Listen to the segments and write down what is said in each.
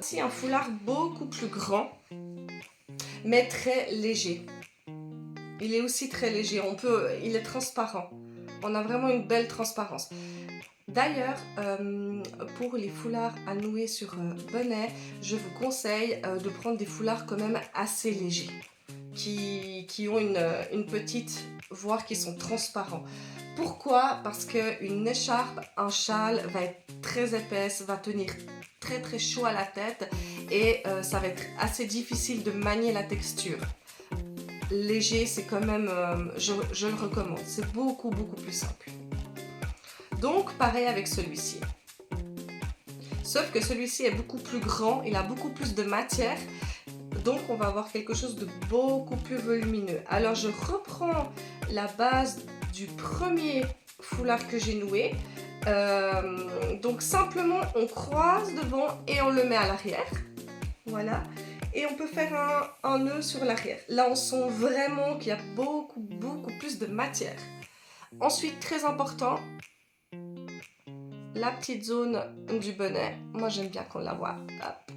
Voici un foulard beaucoup plus grand, mais très léger. Il est aussi très léger, il est transparent. On a vraiment une belle transparence. D'ailleurs, pour les foulards à nouer sur bonnet, je vous conseille de prendre des foulards quand même assez légers, qui ont une petite, voire qui sont transparents. Pourquoi? Parce qu'une écharpe, un châle va être très épaisse, va tenir très très chaud à la tête et ça va être assez difficile de manier la texture. Léger, c'est quand même, je le recommande, c'est beaucoup plus simple. Donc pareil avec celui-ci. Sauf que celui-ci est beaucoup plus grand, il a beaucoup plus de matière, donc on va avoir quelque chose de beaucoup plus volumineux. Alors je reprends la base du premier foulard que j'ai noué. Donc simplement on croise devant et on le met à l'arrière. Voilà. Et on peut faire un nœud sur l'arrière. Là on sent vraiment qu'il y a beaucoup plus de matière. Ensuite, très important, la petite zone du bonnet. Moi j'aime bien qu'on la voit. Hop.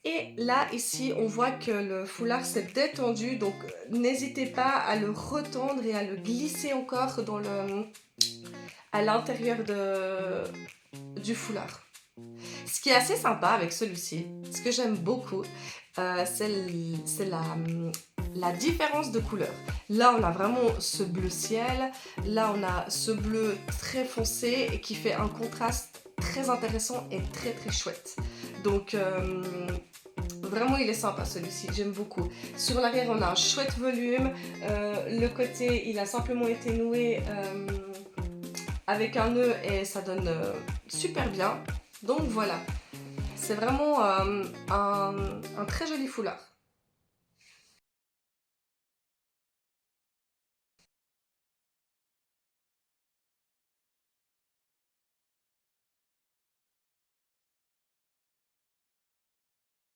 Et là, ici, on voit que le foulard s'est détendu, donc n'hésitez pas à le retendre et à le glisser encore à l'intérieur du foulard. Ce qui est assez sympa avec celui-ci, ce que j'aime beaucoup, c'est la différence de couleur. Là, on a vraiment ce bleu ciel, là, on a ce bleu très foncé et qui fait un contraste très intéressant et très chouette. Donc, vraiment, il est sympa celui-ci, j'aime beaucoup. Sur l'arrière, on a un chouette volume. Le côté, il a simplement été noué avec un nœud et ça donne super bien. Donc voilà, c'est vraiment un très joli foulard.